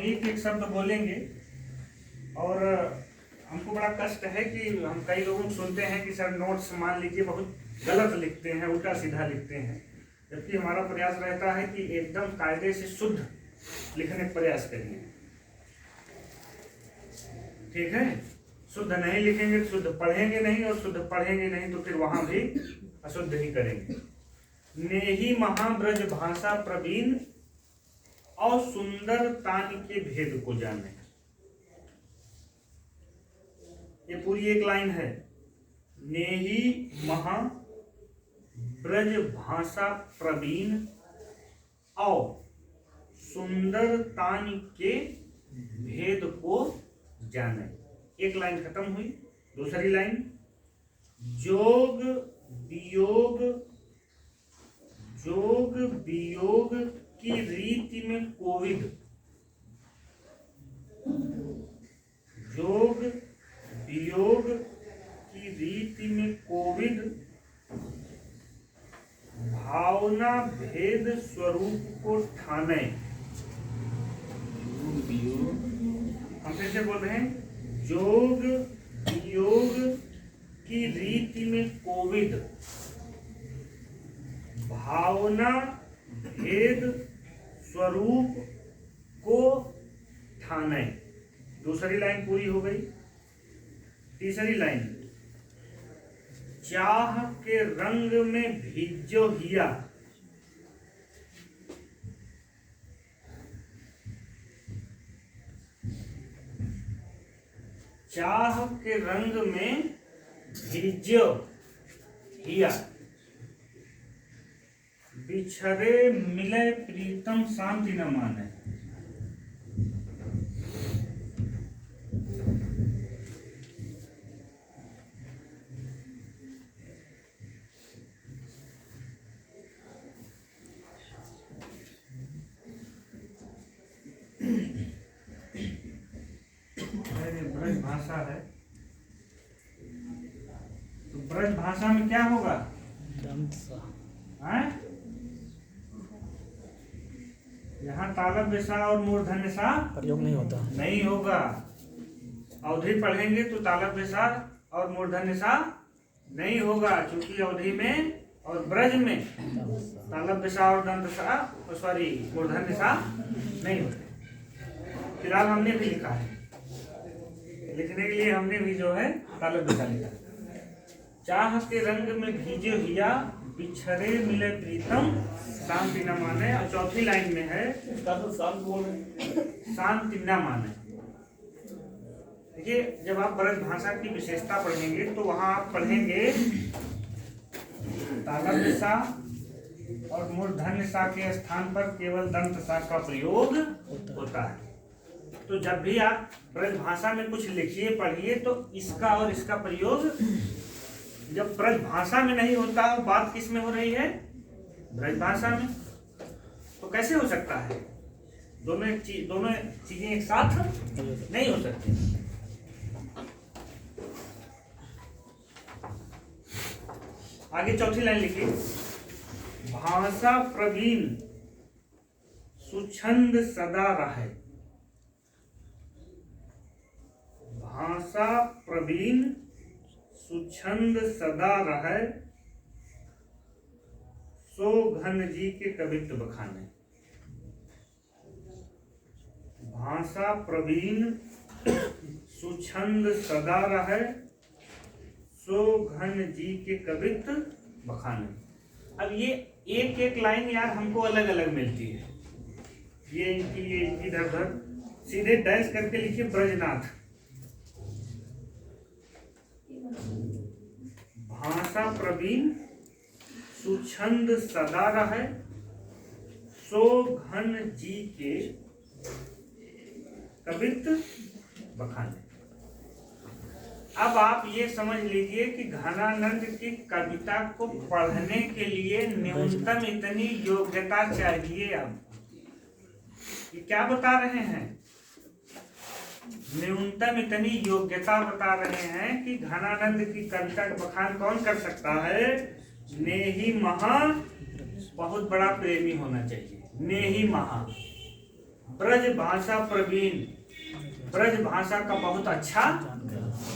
एक एक शब्द बोलेंगे और हमको बड़ा कष्ट है कि हम कई लोगों को सुनते हैं कि सर नोट्स मान लीजिए बहुत गलत लिखते हैं, उल्टा सीधा लिखते हैं, जबकि हमारा प्रयास रहता है कि एकदम कायदे से शुद्ध लिखने का प्रयास करिए। ठीक है, शुद्ध नहीं लिखेंगे तो शुद्ध पढ़ेंगे नहीं, और शुद्ध पढ़ेंगे नहीं तो फिर वहां भी अशुद्ध ही करेंगे। नेही महाब्रज भाषा प्रवीण और सुंदर तान के भेद को जाने, ये पूरी एक लाइन है। नेही महाब्रज भाषा प्रवीण और सुंदर तान के भेद को जाने, एक लाइन खत्म हुई। दूसरी लाइन, जोग वियोग की रीति में कोविद, जोग वियोग की रीति में कोविद भावना भेद स्वरूप को ठाने। हम फिर से बोल रहे हैं, जोग वियोग की रीति में कोविद भावना भेद स्वरूप को ठाने। दूसरी लाइन पूरी हो गई। तीसरी लाइन, चाह के रंग में भीजो हिया, चाह के रंग में भीजो हिया, बिछड़े मिले प्रीतम शांति न माने। ब्रज भाषा है, तो ब्रज भाषा में क्या होगा? यहाँ तालब सा और मूर्धन्य सा प्रयोग नहीं होता, नहीं होगा। अवधि पढ़ेंगे तो तालब सा और मूर्धन्य सा नहीं होगा, क्योंकि अवधि में और ब्रज में तालब सा और दंत सा, सॉरी मूर्धन्य सा नहीं होते। फिलहाल हमने भी लिखा है, लिखने के लिए हमने भी जो है तालब सा लिखा। चाह के रंग में भीजे हिया, बिछड़े मिले प्रीतम शांति न माने। और चौथी लाइन में है, शांति न माने। देखिए, जब आप ब्रज भाषा की विशेषता पढ़ेंगे तो वहां आप पढ़ेंगे तालब सा और मूर्धन्य सा के स्थान पर केवल दंत सा का प्रयोग होता है। तो जब भी आप ब्रज भाषा में कुछ लिखिए पढ़िए तो इसका और इसका प्रयोग, जब ब्रज भाषा में नहीं होता, बात किस में हो रही है? ब्रज भाषा में। तो कैसे हो सकता है? दोनों चीजें एक साथ नहीं हो सकती। आगे चौथी लाइन लिखिए, भाषा प्रवीण सुछंद सदा रहे, भाषा प्रवीण सुछंद सदा रहे, सो घन जी के कवित्व बखाने। भाषा प्रवीण सुछंद सदा रहे, सो घन जी के कवित्व बखाने। अब ये एक एक लाइन यार हमको अलग अलग मिलती है, ये इधर उधर। सीधे डैश करके लिखिए ब्रजनाथ। भाषा प्रवीण सुछंद सदा रहे, सो घन जी के कवित्व बखाने। अब आप ये समझ लीजिए कि घनानंद की कविता को पढ़ने के लिए न्यूनतम इतनी योग्यता चाहिए। अब ये क्या बता रहे हैं? न्यूनतम इतनी योग्यता बता रहे हैं कि घनानंद की कविता का बखान कौन कर सकता है? नेही महा बहुत बड़ा प्रेमी होना चाहिए। नेही महा ब्रज भाषा प्रवीण, ब्रज भाषा का बहुत अच्छा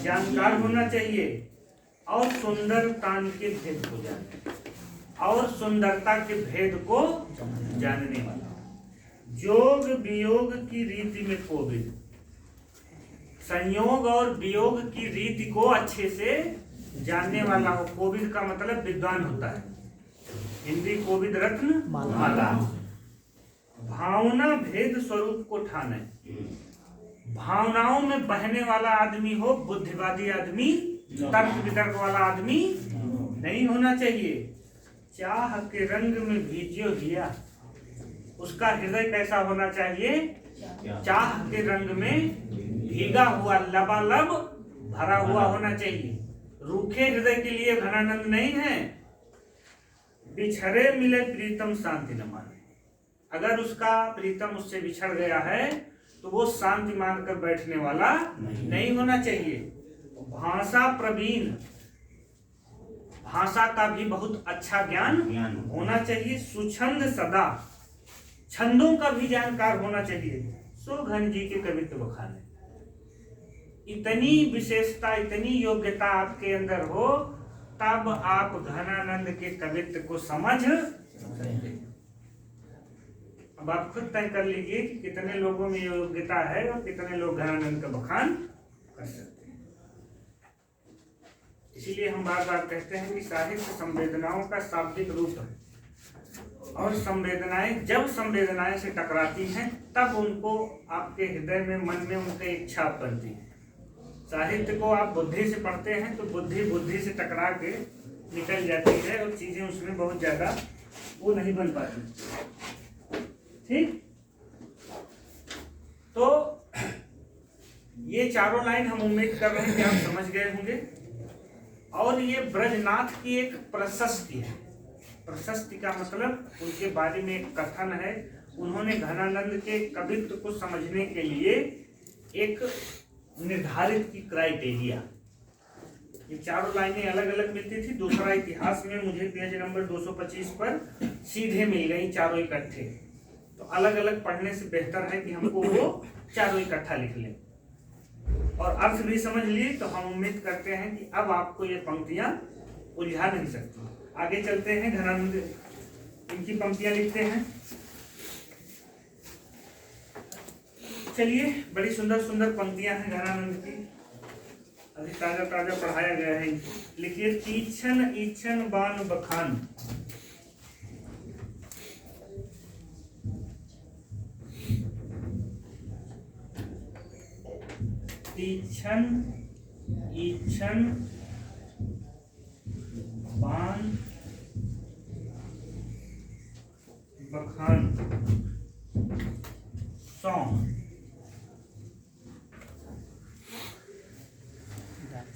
जानकार होना चाहिए, और सुंदरता के भेद को जाने, और सुंदरता के भेद को जानने वाला, जोग वियोग की रीति में कोविद, संयोग और वियोग की रीति को अच्छे से जानने वाला हो। कोविद का मतलब विद्वान होता है, हिंदी कोविद रत्न माला। भावना भेद स्वरूप को ठाने, भावनाओं में बहने वाला आदमी हो, बुद्धिवादी आदमी, तर्क वितर्क वाला आदमी नहीं होना चाहिए। चाह के रंग में भीजियो हिया, उसका हृदय कैसा होना चाहिए? चाह के रंग में भीगा हुआ, लबालब भरा हुआ होना चाहिए। रूखे हृदय के लिए घनानंद नहीं है। बिछड़े मिले प्रीतम शांति न माने, अगर उसका प्रीतम उससे बिछड़ गया है तो वो शांति मानकर बैठने वाला नहीं होना चाहिए। भाषा प्रवीण, भाषा का भी बहुत अच्छा ज्ञान होना चाहिए। सुछंद सदा, छंदों का भी जानकार होना चाहिए। सो घन जी के कवित्व बखाने, इतनी विशेषता, इतनी योग्यता आपके अंदर हो, तब आप घनानंद के कवित्व को समझ सकते। अब आप खुद तय कर लीजिए कि कितने लोगों में योग्यता है और कितने लोग घनानंद का बखान कर सकते हैं। इसीलिए हम बार बार कहते हैं कि साहित्य संवेदनाओं का शाब्दिक रूप है, और संवेदनाएं जब संवेदनाएं से टकराती हैं तब उनको आपके हृदय में, मन में उनकी इच्छा बनती है। साहित्य को आप बुद्धि से पढ़ते हैं तो बुद्धि बुद्धि से टकरा के निकल जाती है और चीजें उसमें बहुत ज्यादा वो नहीं बन पाती। ठीक, तो ये चारों लाइन हम उम्मीद कर रहे हैं कि आप समझ गए होंगे। और ये ब्रजनाथ की एक प्रशस्ति है। प्रशस्ति का मतलब उनके बारे में एक कथन है। उन्होंने घनानंद के कवित्व को समझने के लिए एक निर्धारित की क्राइटेरिया, ये चारों लाइनें अलग अलग मिलती थी। दूसरा इतिहास में मुझे पेज नंबर 225 पर सीधे मिल गई चारों इकट्ठे, तो अलग अलग पढ़ने से बेहतर है कि हमको वो चारों इकट्ठा लिख लें और अर्थ भी समझ लिए। तो हम उम्मीद करते हैं कि अब आपको ये पंक्तियां उलझा नहीं सकती। आगे चलते हैं, घनानंद इनकी पंक्तियां लिखते हैं। चलिए, बड़ी सुंदर सुंदर पंक्तियां हैं घनानंद की, अभी ताजा ताजा पढ़ाया गया है। लिखिए, तीक्षण ईक्षण बाण बखान, तीक्षण ईक्षण बाण बखान सॉन्ग।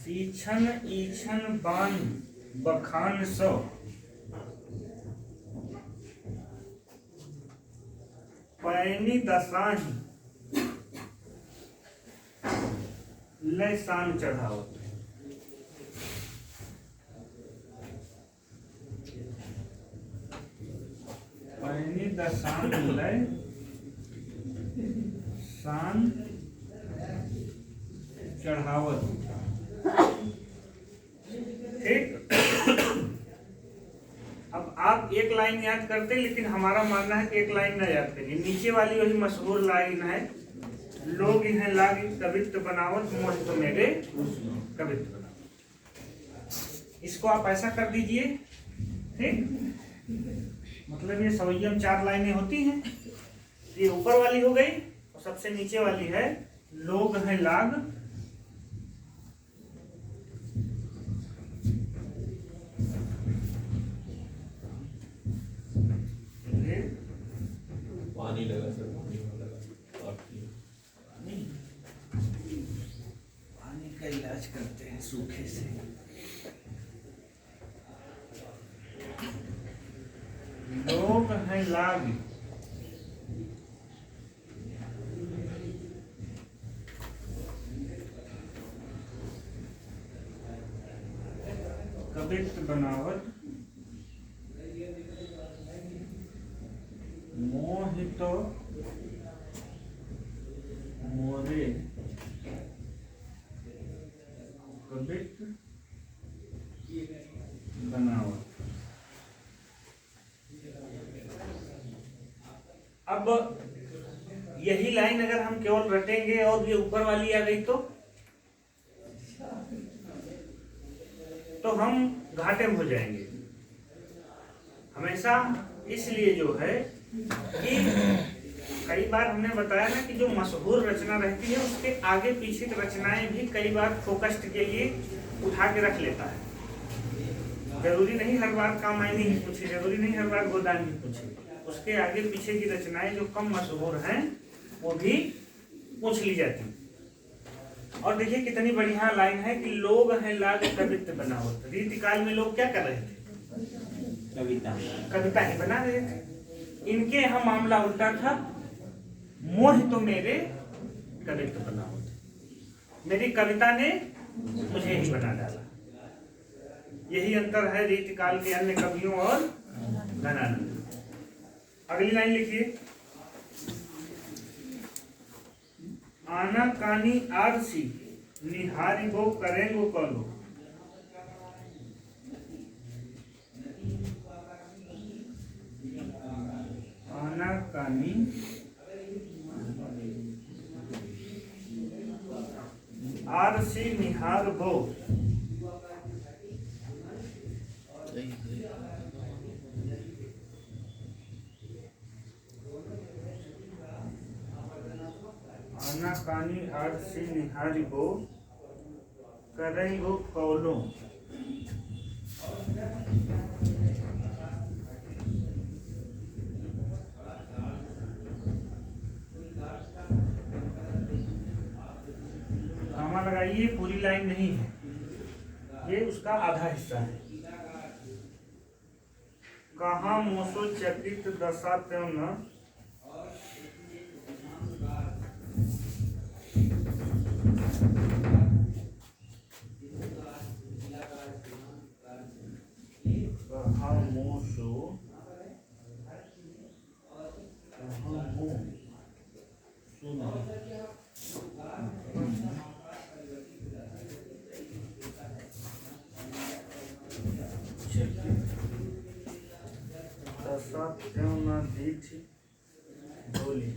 तीक्षण ईक्षण बाण बखान सो, पैनी दसाही लय शान चढ़ावत। पैनी दसान लय शान चढ़ावत। ठीक, अब आप एक लाइन याद करते, लेकिन हमारा मानना है कि एक लाइन ना याद करिए। नीचे वाली वही मशहूर लाइन है, लोग इन्हें लाग कवित्व बनावत, मोह तो मेरे कवित्व बनावत। इसको आप ऐसा कर दीजिए। ठीक, मतलब ये सवैयम 4 लाइनें होती हैं। ये ऊपर वाली हो गई और सबसे नीचे वाली है लोग हैं लाग पानी लगा सर, पानी का इलाज करते हैं सूखे से। लोग हैं लाग कवित्व बनावत, मोहित अब यही लाइन अगर हम केवल रटेंगे और ये ऊपर वाली आ गई तो हम घाटे में हो जाएंगे। हमेशा इसलिए जो है कि कई बार हमने बताया ना कि जो मशहूर रचना रहती है उसके आगे पीछे की रचनाएं भी कई बार फोकस्ड के लिए उठा के रख लेता है। जरूरी नहीं हर बार कामायनी ही पूछे, जरूरी नहीं हर बार गोदान ही पूछे, उसके आगे पीछे की रचनाएं जो कम मशहूर हैं वो भी पूछ ली जाती। और देखिए कितनी बढ़िया लाइन है कि लोग हैं लाग कवित्व बनावत। रीतिकाल में लोग क्या कर रहे थे? कविता ही बना रहे थे। इनके यहाँ मामला उल्टा था, मोह तो मेरे कवित्व बनावत, मेरी कविता ने मुझे ही बना डाला। यही अंतर है रीतिकाल के अन्य कवियों और घनानंद। अगली लाइन लिखिए, आना कानी आरसी निहारी वो करेंगो कलो। आना कानी आरसी निहार भो आना कानी आरसी निहारी भो करेंगो कौलो। कामा लगाइए, पूरी लाइन नहीं है, ये उसका आधा हिस्सा है। कहाँ मोसो चकित दशा त्यों न बोली।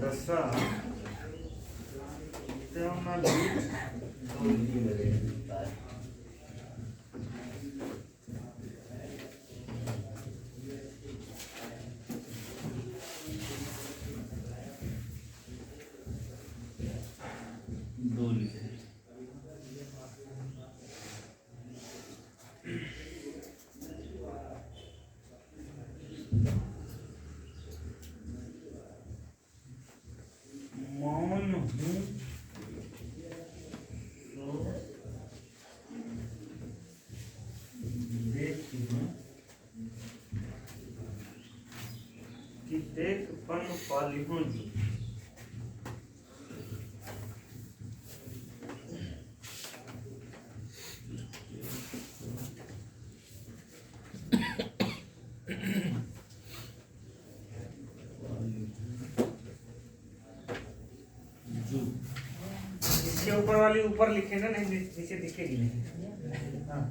दशा मौन हूँ देखी हूँ कि देख पन पाली हूँ जी। इसके ऊपर वाली ऊपर लिखेगा, नहीं नीचे दिखेगी नहीं। हाँ।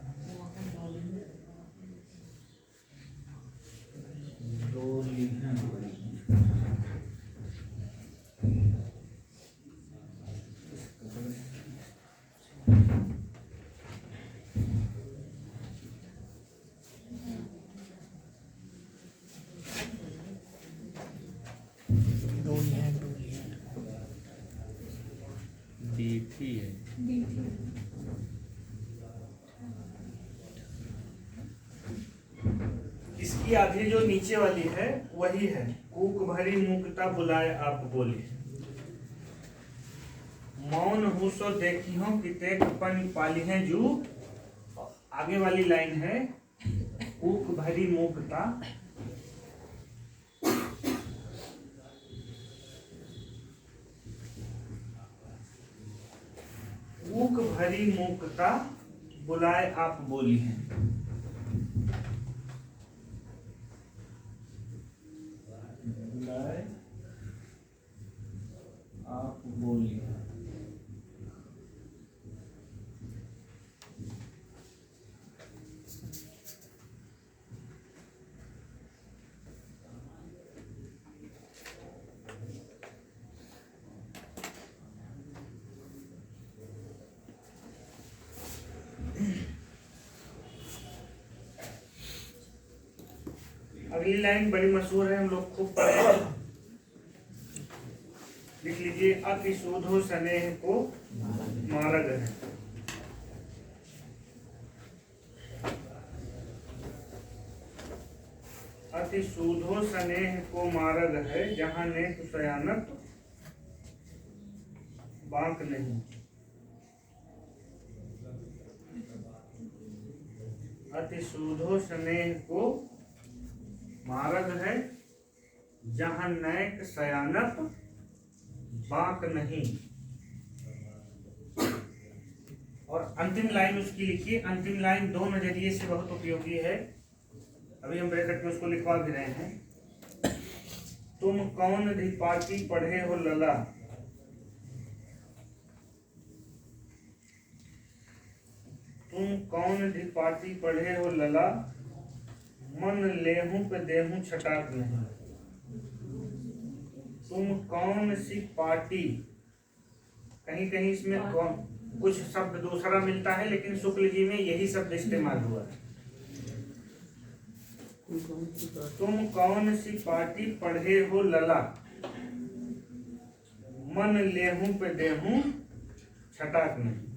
डीठी है। इसकी आधी जो नीचे वाली है वही है, कूक भरी मुक्ता बुलाए आप बोले। मौन हूँ सो देखी हो किते अपन पाली है जू। आगे वाली लाइन है, कूक भरी मुक्ता कूक भरी मुक्ता बुलाए आप बोली हैं। गाय आप बोली। अगली लाइन बड़ी मशहूर है, हम लोग खूब पढ़े हैं। लिख लीजिए, अति शोधो स्नेह को मारग है। अति शोधो स्नेह को मारग है, जहां नेक सयानत बांक नहीं। अति शोधो स्नेह को मारग है, जहां नैक सयानत बांक नहीं। और अंतिम लाइन उसकी लिखिए। अंतिम लाइन दो नजरिए से बहुत उपयोगी है, अभी हम ब्रैकेट में उसको लिखवा भी रहे हैं। तुम कौन धिपाटी पढ़े हो लला, तुम कौन धिपाटी पढ़े हो लला, मन लेहूं पे देहूं छटाक नहीं। तुम कौन सी पार्टी, कहीं कहीं इसमें कौन कुछ शब्द दूसरा मिलता है, लेकिन शुक्ल जी में यही शब्द इस्तेमाल हुआ है। तुम कौन सी पार्टी पढ़े हो लला, मन लेहूं पे देहूं छटाक नहीं।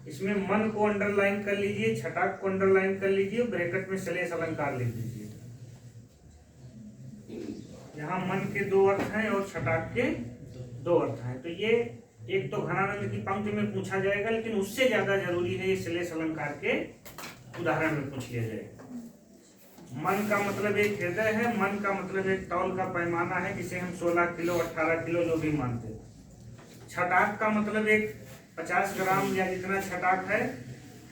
इसमें मन को अंडरलाइन कर लीजिए, छटाक को अंडरलाइन कर लीजिए, ब्रैकेट में श्लेष अलंकार लिख दीजिए। यहाँ मन के दो अर्थ हैं और छटाक के दो अर्थ हैं। तो ये एक तो घनानंद की पंक्ति में पूछा जाएगा, लेकिन उससे ज्यादा जरूरी है ये श्लेष अलंकार के उदाहरण में पूछ लिया जाएगा। मन का मतलब एक हृदय है, मन का मतलब एक तौल का पैमाना है, जिसे हम 16 किलो 18 किलो जो भी मानते हैं। छटाक का मतलब एक 50 ग्राम या जितना छटाक है,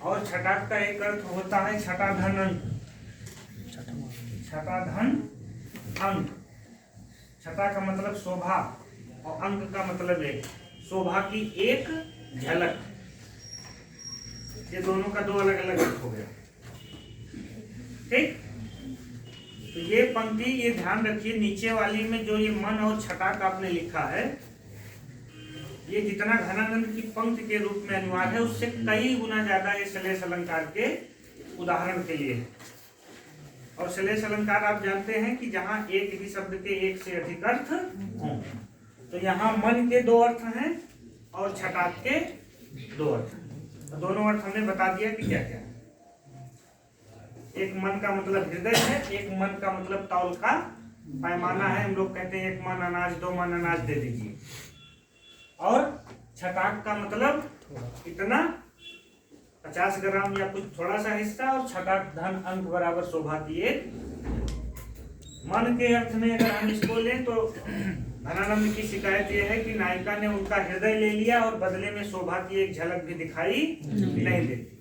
और छटाक का एक अर्थ होता है छटा धन अंक। छटा धन अंक, छटा का मतलब शोभा और अंक का मतलब एक, शोभा की एक झलक। ये दोनों का दो अलग अलग अर्थ हो गया। ठीक, तो ये पंक्ति ये ध्यान रखिए, नीचे वाली में जो ये मन और छटाक आपने लिखा है, ये जितना घनानंद की पंक्ति के रूप में अनुवाद है, उससे कई गुना ज्यादा ये श्लेष अलंकार के उदाहरण के लिए है। और श्लेष अलंकार आप जानते हैं कि जहां एक ही शब्द के एक से अधिक अर्थ हों। तो यहाँ मन के दो अर्थ हैं और छटाक के दो अर्थ हैं। तो दोनों अर्थ हमने बता दिया कि क्या क्या है। एक मन का मतलब हृदय है, एक मन का मतलब तौल का पैमाना है। हम लोग कहते हैं 1 मन अनाज 2 मन अनाज दे दीजिए। और छटाक का मतलब इतना 50 ग्राम या कुछ थोड़ा सा हिस्सा, और छटाक धन अंक बराबर शोभा की एक। मन के अर्थ में अगर हम इसको लें तो घनानंद की शिकायत यह है कि नायिका ने उनका हृदय ले लिया और बदले में शोभा की एक झलक भी दिखाई नहीं देती।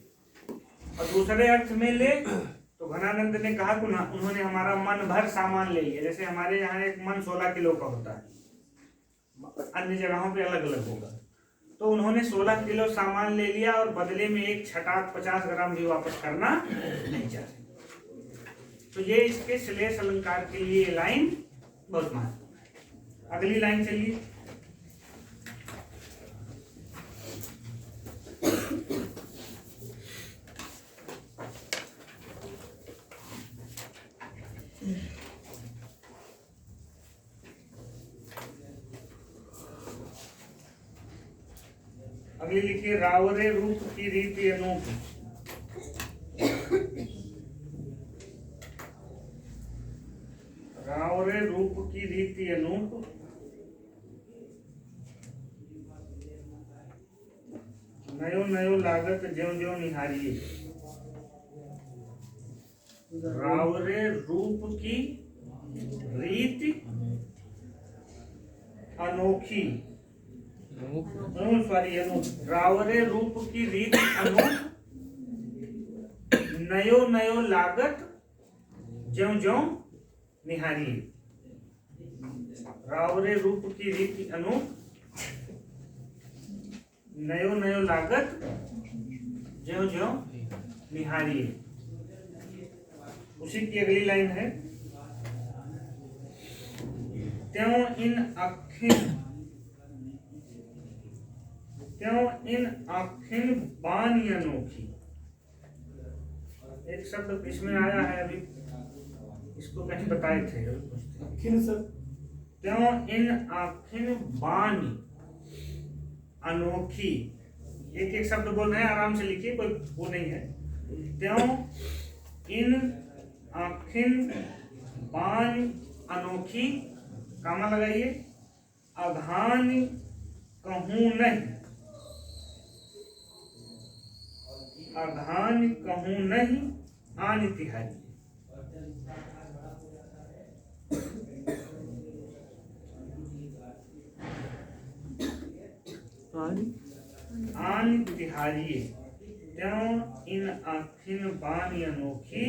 और दूसरे अर्थ में ले तो घनानंद ने कहा कि उन्होंने हमारा मन भर सामान ले लिया। जैसे हमारे यहाँ एक मन 16 किलो का होता है, अन्य जगहों पे अलग अलग होगा। तो उन्होंने 16 किलो सामान ले लिया और बदले में एक छटाक 50 ग्राम भी वापस करना नहीं चाहते। तो ये इसके श्लेष अलंकार के लिए लाइन बहुत महत्वपूर्ण है। अगली लाइन चलिए। अगली लिखिए, रावरे रूप की रीति अनूप। रावरे रूप की रीति अनूप, नयो नयो लागत ज्यों ज्यों निहारिए। रावरे रूप की रीति अनोखी, रावरे रूप की रीत अनूप, नयो नयो लागत ज्यों ज्यों निहारिए। रावरे रूप की रीति अनूप नयो नयो लागत ज्यो ज्यो निहारिए। उसी की अगली लाइन है, त्यों इन आँखिन बानी अनोखी। एक शब्द इसमें आया है, अभी इसको कहीं बताए थे। त्यों इन आँखिन बानी अनोखी। एक एक शब्द बोल रहे हैं, आराम से लिखिए, कोई वो नहीं है। त्यों इन आँखिन बानी अनोखी, कामा लगाइए, अघान कहूँ नहीं, अघान कहूँ नहीं आन तिहारी। आन तिहारी। त्यों इन आँखिन बानी अनोखी,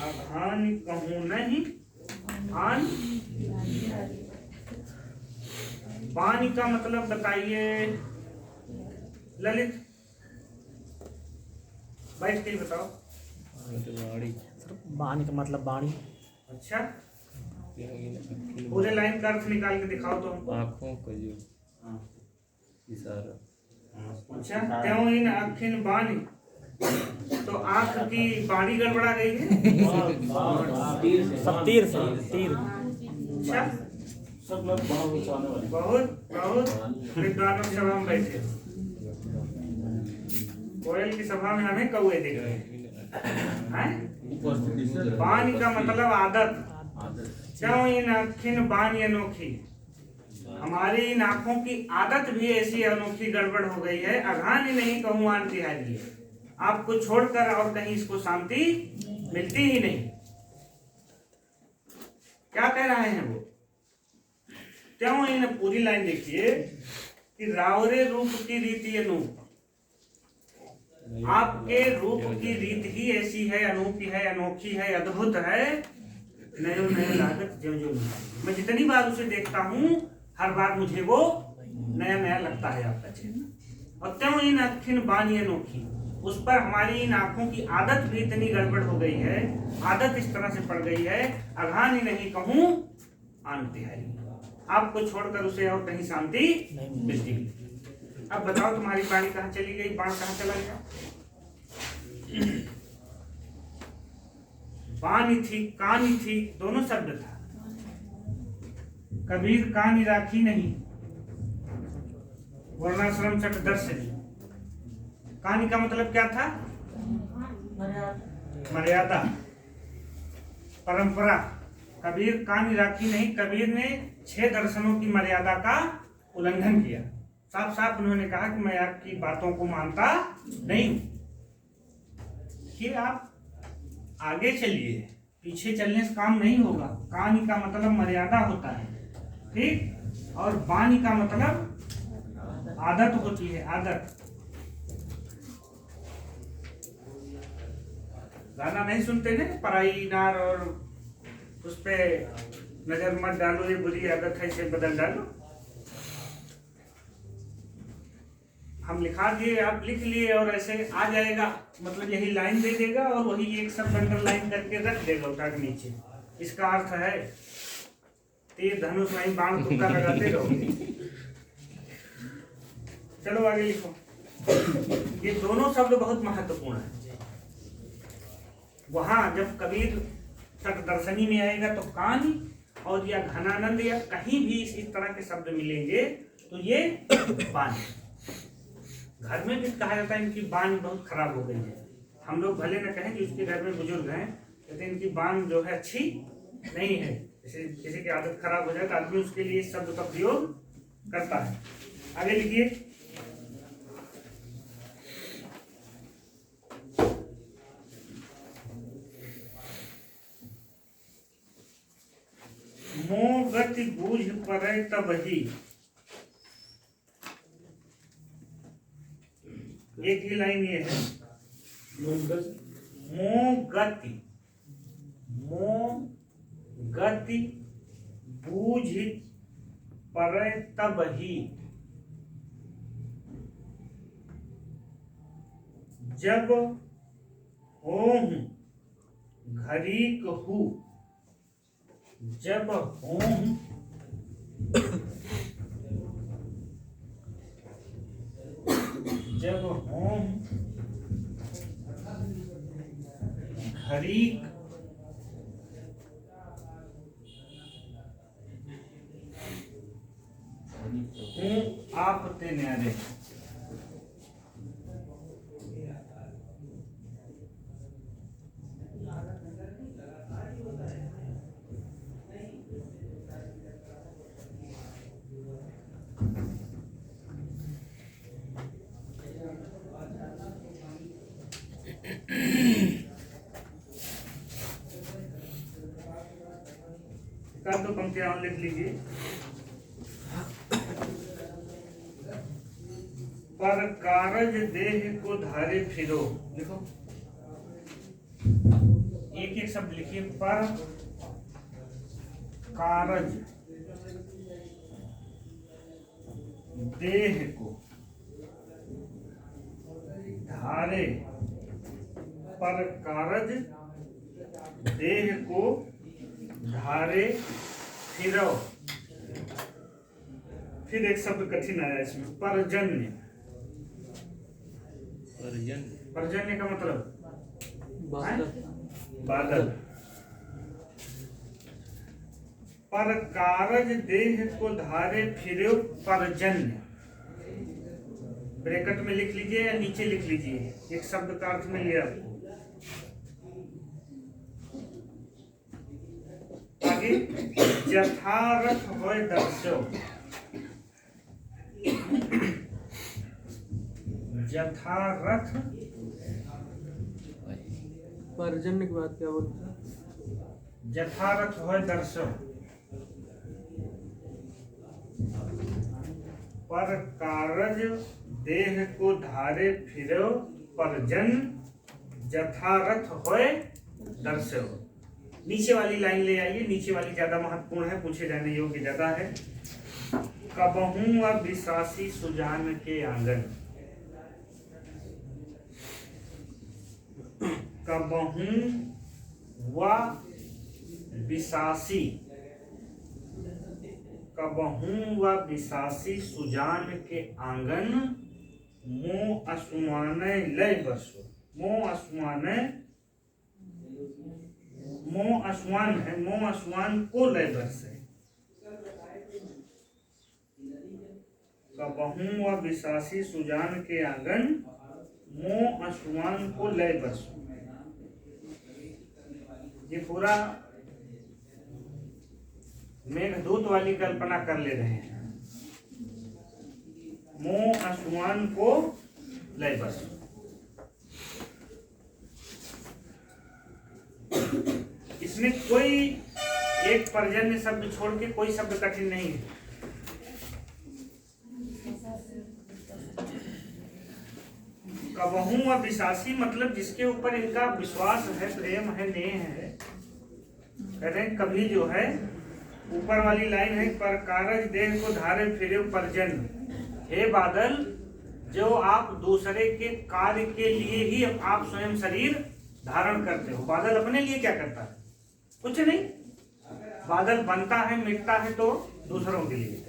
अघान कहूँ नहीं आन। बानी का मतलब बताइए ललित, बैठ के बताओ। सर बाणी का मतलब बाणी। अच्छा, पूरे लाइन का अर्थ निकाल के दिखाओ तो हमको। आँखों का जो इशारा। अच्छा, त्यों इन आँखिन बानी, तो आँख की बाड़ी गड़बड़ा गई है। सब तीर से तीर। अच्छा, सब लोग बहुत बहुत विद्वानों की सभा में बैठे, कोयल की सभा में हमें कौए देख रहे हैं। बानी का मतलब आदत। क्यों इन आँखिन बानी अनोखी, हमारी इन आँखों की आदत भी ऐसी अनोखी गड़बड़ हो गई है। अघान ही नहीं कहूँ आन तिहारी है, आपको छोड़कर और कहीं इसको शांति मिलती ही नहीं। क्या कह रहे हैं वो? क्यों इन, पूरी लाइन देखिए कि रावरे रूप की रीति अनूप, आपके रूप की रीत ही ऐसी है, अनूठी है, अनोखी है, अद्भुत है। नयो नयो लागत ज्यो ज्यो निहारी। मैं जितनी बार उसे देखता हूँ, हर बार मुझे वो नया नया लगता है आपका चेहरा। और त्यों इन आँखिन बानी अनोखी, उस पर हमारी इन आंखों की आदत भी इतनी गड़बड़ हो गई है, आदत इस तरह से पड़ गई है, अघान ही नहीं कहूँ आन तिहारी, आपको छोड़कर उसे और कहीं शांति मिलती नहीं। अब बताओ तुम्हारी बाणी कहाँ चली गई, बाण कहाँ चला गया? बानी थी, कानी थी, दोनों शब्द था। कबीर कानी राखी नहीं, वर्णाश्रम चट दर्शनी। कानी का मतलब क्या था? मर्यादा, परंपरा। कबीर कानी राखी नहीं, कबीर ने 6 दर्शनों की मर्यादा का उल्लंघन किया। साफ साफ उन्होंने कहा कि मैं आपकी बातों को मानता नहीं हूं। कि आप आगे चलिए, पीछे चलने से काम नहीं होगा। कानी का मतलब मर्यादा होता है, ठीक, और बानी का मतलब आदत होती है, आदत। गाना नहीं सुनते ना, पराई नार, और उस पे नजर मत डालो, ये बुरी आदत है, इसे बदल डालो। हम लिखा दिए, आप लिख लिए और ऐसे आ जाएगा, मतलब यही लाइन दे देगा और वही एक शब्द अंडरलाइन करके रख देगा उठा के नीचे। इसका अर्थ है तीर धनुष नहीं, बाण तुक्का लगाते रहोगे। चलो आगे लिखो। ये दोनों शब्द बहुत महत्वपूर्ण है। वहां जब कबीर तटदर्शनी में आएगा तो कानी और या घनानंद या कहीं भी इस तरह के शब्द मिलेंगे तो ये बानी। घर में भी कहा जाता है इनकी बान बहुत खराब हो गई है। हम लोग भले न कहें कि उसके घर में बुजुर्ग हैं, लेकिन इनकी बान जो है अच्छी नहीं है। जैसे किसी की आदत खराब हो जाए तो आदमी उसके लिए इस शब्द का प्रयोग करता है। आगे लिखिए। मोह गति बूझ पड़े तब ही, एक ही लाइन ये है, मोह गति बूझ परै तब ही जब होहु घड़ी कहू, जब होहु जब होहु घड़ी हूँ आप ते न्यारे। एक दो पंक्तियां और लिख लीजिए। पर कारज देह को धारे फिरो, लिखो एक एक शब्द लिखिए। पर कारज देह को धारे, पर कारज देह को धारे फिरो। फिर एक शब्द कठिन आया इसमें, परजन्य। परजन्य का मतलब बादल। पर कारज देह को धारे फिरो परजन्य। ब्रैकेट में लिख लीजिए या नीचे लिख लीजिए, एक शब्द का अर्थ मिल गया आपको। आगे यथारथ होय दर्शो, यथारथ। परजन्य की बात क्या बोलते हैं? यथारथ होय दर्शो, पर कारज देह को धारे फिरो परजन, यथारथ होय दर्शो। नीचे वाली लाइन ले आइए, नीचे वाली ज्यादा महत्वपूर्ण है, पूछे जाने योग्य ज्यादा है। कबहू व विशासी सुजान के आंगन, कबहू व विशासी, कबहू व विशासी सुजान के आंगन, मोह असुमान लय बसो। मोह असुमान, मोह असुमान है, मोह असुमान को लय बरसे। कबहू व विशासी सुजान के आंगन, मोह असुमान को लय बरसो। ये पूरा मेघदूत वाली कल्पना कर ले रहे हैं। मोह असुमान को लय बरसो। इसमें कोई एक पर्जन्य शब्द छोड़ के कोई शब्द कठिन नहीं है। कबहू व विशासी मतलब जिसके ऊपर इनका विश्वास है, प्रेम है, नेह है। कहते हैं कभी जो है, ऊपर वाली लाइन है, पर कारज देह को धारे फिरे परजन। हे बादल, जो आप दूसरे के कार्य के लिए ही आप स्वयं शरीर धारण करते हो। बादल अपने लिए क्या करता है? कुछ नहीं। बादल बनता है, मिटता है तो दूसरों के लिए।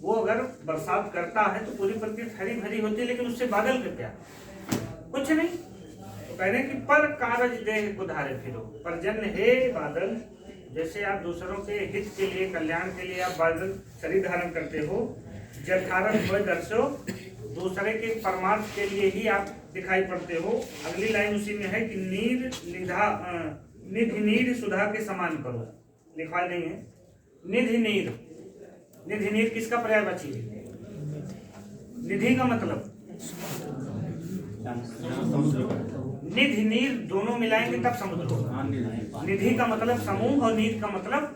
वो अगर बरसात करता है तो पूरी प्रकृति हरी भरी होती है, लेकिन उससे बादल का क्या? कुछ नहीं। तो कह रहे हैं कि पर कारज देह को धारे फिरो परजन्य। हे बादल, जैसे आप दूसरों के हित के लिए, कल्याण के लिए आप बादल शरीर धारण करते हो। यथारथ होय दर्शो, दूसरे के परमार्थ के लिए ही आप दिखाई पड़ते हो। अगली लाइन उसी में है कि नीर निधा निधि नीर सुधा के समान करो। लिखा नहीं है निधि नीर। निधि नीर किसका पर्यायवाची है? निधि का मतलब निधि नीर दोनों मिलाएंगे तब समुद्र होगा। निधि का मतलब समूह और नीर का मतलब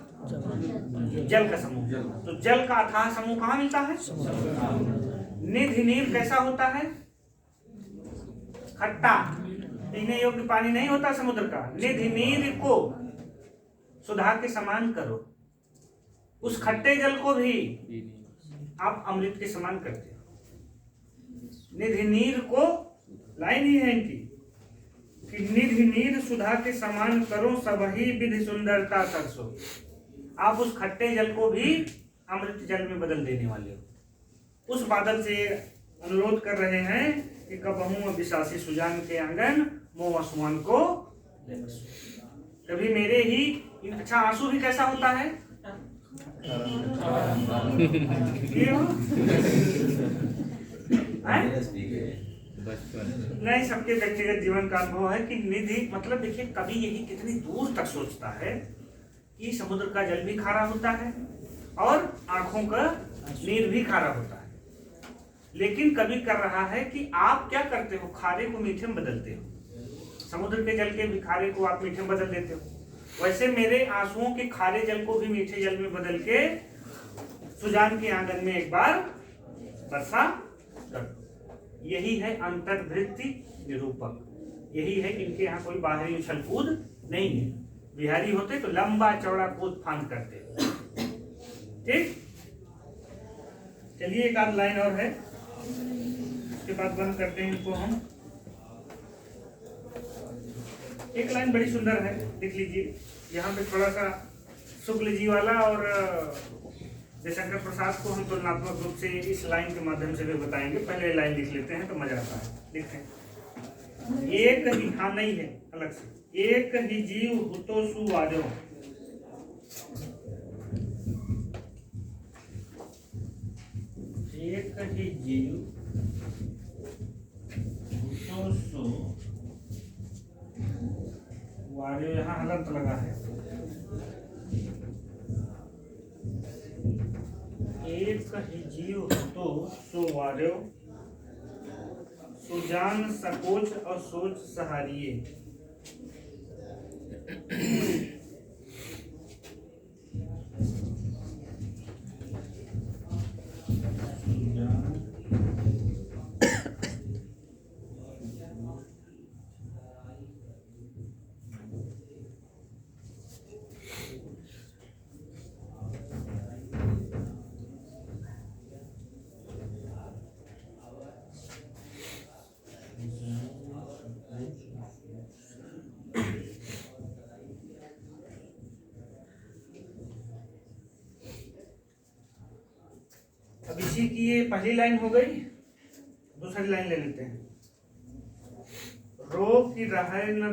जल का समूह। तो जल का अथाह समूह कहाँ मिलता है? निधि नीर कैसा होता है? खट्टा, पीने योग्य पानी नहीं होता समुद्र का। निधि नीर को सुधा के समान करो। उस खट्टे जल को भी पी नहीं। आप अमृत के समान करते हो। निधि नीर को लाइन ही है इनकी कि निधि नीर सुधा के समान करो सबही विधि सुंदरता सरसो। आप उस खट्टे जल को भी अमृत जल में बदल देने वाले हो। उस बादल से अनुरोध कर रहे हैं कि कबहू विशासी सुजान के आंगन मोह आसमान को ले बसो। कभी मेरे ही अच्छा आंसू भी कैसा होता है ये हो? हैं? बचपन नहीं, सबके व्यक्तिगत जीवन का अनुभव है कि निधि मतलब देखिए कभी यही कितनी दूर तक सोचता है कि समुद्र का जल भी खारा होता है और आंखों का नीर भी खारा होता है, लेकिन कभी कर रहा है कि आप क्या करते हो, खारे को मीठे में बदलते हो। समुद्र के जल के भी खारे को आप मीठे में बदल देते हो। वैसे मेरे आंसुओं के खारे जल को भी मीठे जल में बदल के सुजान के आंगन में एक बार वर्षा कर दो। यही है अंतर्वृत्ति निरूपक। यही है कि इनके यहाँ कोई बाहरी उछल कूद नहीं है। बिहारी होते तो लंबा चौड़ा कूद फांद करते। ठीक, चलिए एक आध लाइन और है, उसके बाद बंद करते हैं इनको हम। एक लाइन बड़ी सुंदर है, लिख लीजिए। यहाँ पे थोड़ा सा शुक्ल जी वाला और जयशंकर प्रसाद को हम तुलनात्मक रूप से इस लाइन के माध्यम से भी बताएंगे। पहले लाइन लिख लेते हैं तो मजा आता है। लिखते हैं एक ही, हाँ नहीं है अलग से, एक ही जीव हुतो सुवार्यो। एक ही जीव हुतो सुवार्यो, यहाँ हलंत लगा है। एक ही जीव तो सो वार्यो, सुजान सकोच और सोच सहारिये। अब इसी की ये पहली लाइन हो गई। दूसरी लाइन ले लेते हैं। रोग की रहे न